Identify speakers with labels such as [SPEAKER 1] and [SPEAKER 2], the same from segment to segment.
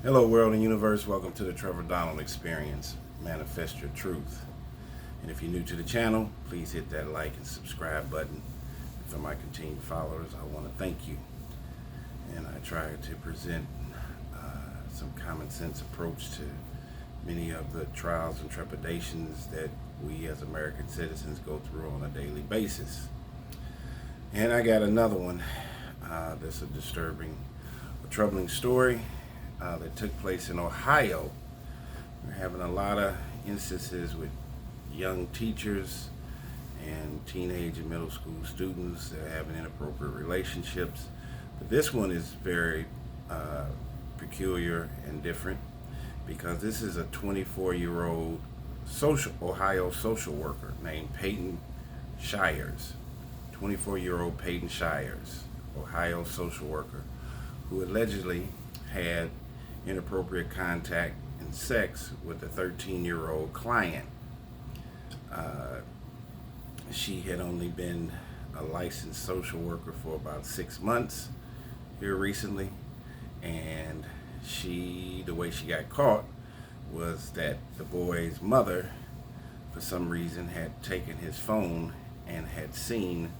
[SPEAKER 1] Hello, world and universe. Welcome to the Trevor Donald Experience. Manifest your truth. And if you're new to the channel, please hit that like and subscribe button. For my continued followers, I want to thank you. And I try to present some common sense approach to many of the trials and trepidations that we as American citizens go through on a daily basis. And I got another one that's a disturbing, troubling story that took place in Ohio. We're having a lot of instances with young teachers and teenage and middle school students that are having inappropriate relationships. But this one is very peculiar and different because this is a 24-year-old Ohio social worker named Peyton Shires. 24-year-old Peyton Shires, Ohio social worker, who allegedly had inappropriate contact and sex with a 13-year-old client. She had only been a licensed social worker for about 6 months here recently, and the way she got caught was that the boy's mother, for some reason, had taken his phone and had seen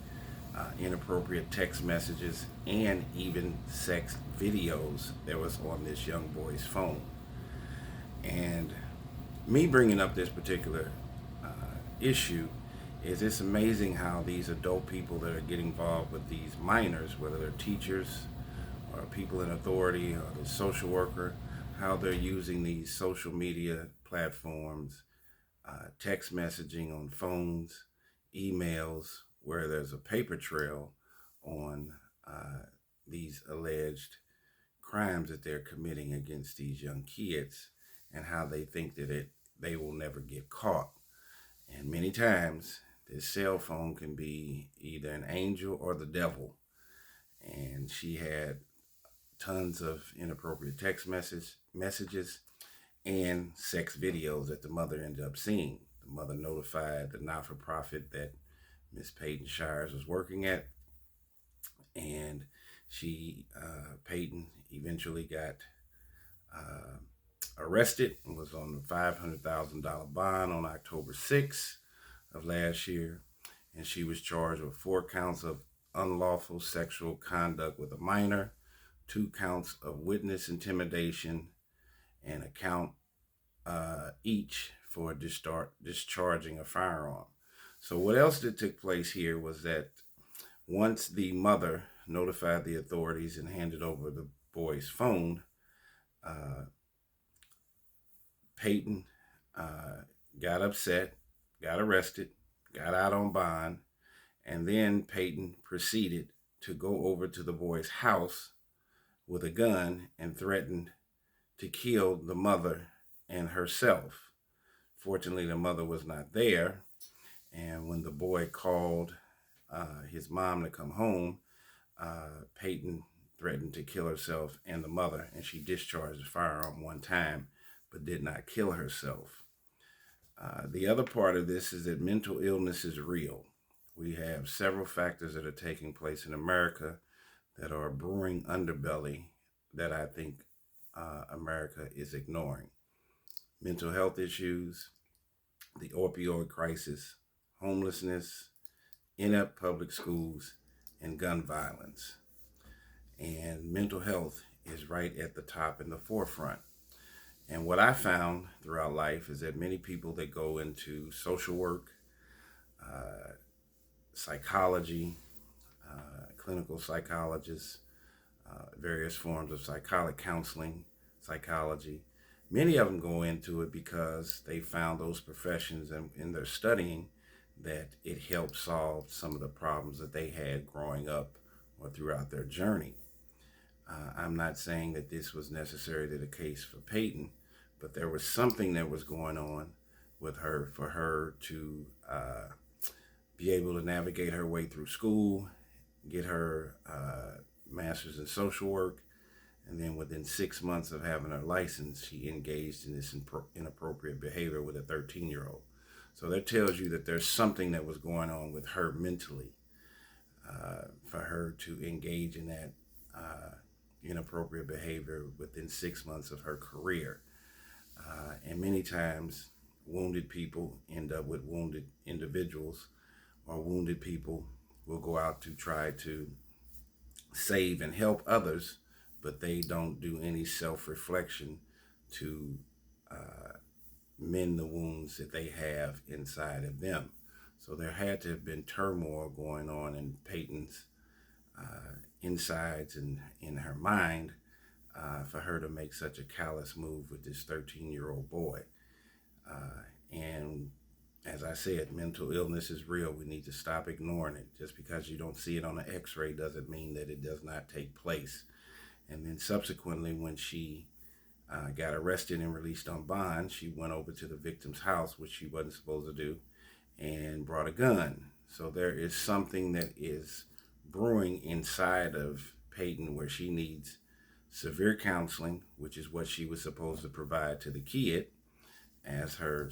[SPEAKER 1] inappropriate text messages and even sex videos that was on this young boy's phone. And me bringing up this particular issue is it's amazing how these adult people that are getting involved with these minors, whether they're teachers or people in authority or the social worker, how they're using these social media platforms, text messaging on phones, emails, where there's a paper trail on these alleged crimes that they're committing against these young kids, and how they think that they will never get caught. And many times, this cell phone can be either an angel or the devil. And she had tons of inappropriate text messages and sex videos that the mother ended up seeing. The mother notified the not-for-profit that Miss Peyton Shires was working at, and Peyton eventually got arrested and was on a $500,000 bond on October 6th of last year, and she was charged with 4 counts of unlawful sexual conduct with a minor, 2 counts of witness intimidation, and a count each for discharging a firearm. So what else that took place here was that once the mother notified the authorities and handed over the boy's phone, Peyton got upset, got arrested, got out on bond, and then Peyton proceeded to go over to the boy's house with a gun and threatened to kill the mother and herself. Fortunately, the mother was not there, and when the boy called his mom to come home, Peyton threatened to kill herself and the mother, and she discharged the firearm 1 time, but did not kill herself. The other part of this is that mental illness is real. We have several factors that are taking place in America that are a brewing underbelly that I think America is ignoring. Mental health issues, the opioid crisis, homelessness, inept public schools, and gun violence. And mental health is right at the top in the forefront. And what I found throughout life is that many people that go into social work, psychology, clinical psychologists, various forms of psychology counseling, psychology, many of them go into it because they found those professions and in their studying that it helped solve some of the problems that they had growing up or throughout their journey. I'm not saying that this was necessarily the case for Peyton, but there was something that was going on with her for her to be able to navigate her way through school, get her master's in social work, and then within 6 months of having her license, she engaged in this inappropriate behavior with a 13-year-old. So that tells you that there's something that was going on with her mentally for her to engage in that inappropriate behavior within 6 months of her career. And many times, wounded people end up with wounded individuals, or wounded people will go out to try to save and help others, but they don't do any self-reflection to mend the wounds that they have inside of them. So there had to have been turmoil going on in Payton's insides and in her mind for her to make such a callous move with this 13-year-old boy. And as I said, mental illness is real. We need to stop ignoring it. Just because you don't see it on an x-ray doesn't mean that it does not take place. And then subsequently, when she got arrested and released on bond, she went over to the victim's house, which she wasn't supposed to do, and brought a gun. So there is something that is brewing inside of Payton where she needs severe counseling, which is what she was supposed to provide to the kid as her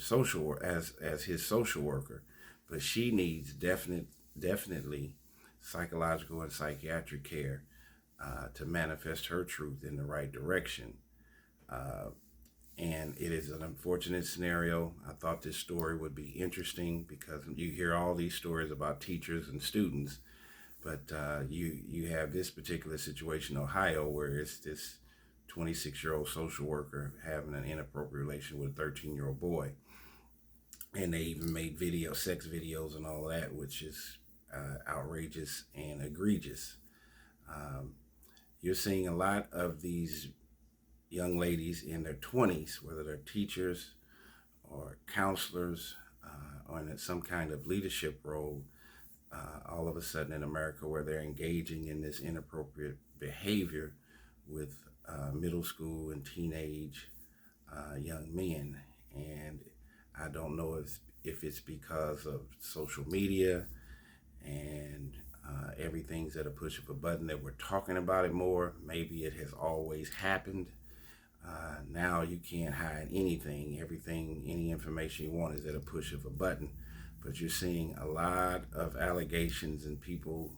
[SPEAKER 1] as his social worker, but she needs definitely psychological and psychiatric care to manifest her truth in the right direction. And it is an unfortunate scenario. I thought this story would be interesting because you hear all these stories about teachers and students, but you have this particular situation in Ohio where it's this 26-year-old social worker having an inappropriate relation with a 13-year-old boy. And they even made sex videos and all that, which is outrageous and egregious. You're seeing a lot of these young ladies in their 20s, whether they're teachers or counselors or in some kind of leadership role, all of a sudden in America, where they're engaging in this inappropriate behavior with middle school and teenage young men. And I don't know if it's because of social media and everything's at a push of a button that we're talking about it more. Maybe it has always happened. Now you can't hide anything. Everything, any information you want is at a push of a button. But you're seeing a lot of allegations and people,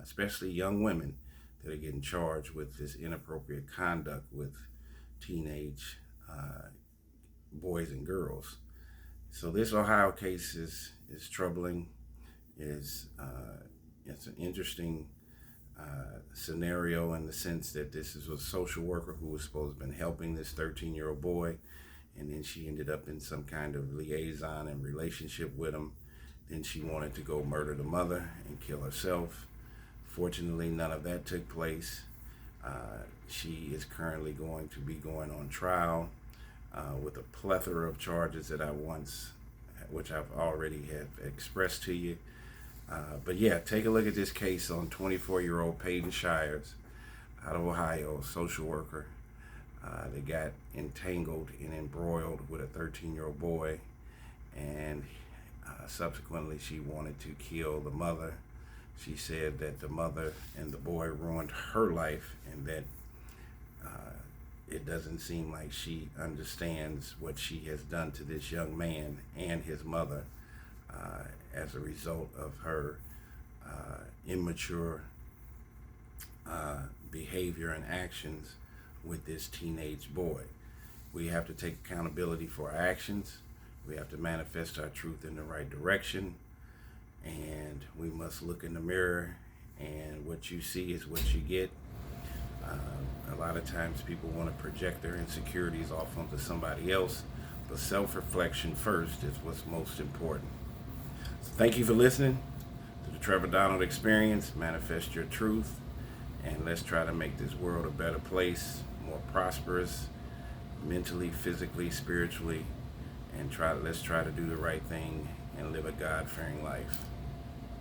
[SPEAKER 1] especially young women, that are getting charged with this inappropriate conduct with teenage boys and girls. So this Ohio case is troubling. It's an interesting scenario in the sense that this is a social worker who was supposed to have been helping this 13-year-old boy, and then she ended up in some kind of liaison and relationship with him. Then she wanted to go murder the mother and kill herself. Fortunately, none of that took place. She is currently going to be going on trial with a plethora of charges which I've already have expressed to you. But yeah, take a look at this case on 24-year-old Payton Shires out of Ohio, a social worker that got entangled and embroiled with a 13-year-old boy, and subsequently she wanted to kill the mother. She said that the mother and the boy ruined her life, and that it doesn't seem like she understands what she has done to this young man and his mother as a result of her immature behavior and actions with this teenage boy. We have to take accountability for our actions. We have to manifest our truth in the right direction, and we must look in the mirror, and what you see is what you get. A lot of times people want to project their insecurities off onto somebody else, but self-reflection first is what's most important. So thank you for listening to the Trevor Donald Experience. Manifest your truth, and let's try to make this world a better place, more prosperous, mentally, physically, spiritually, and let's try to do the right thing and live a God-fearing life.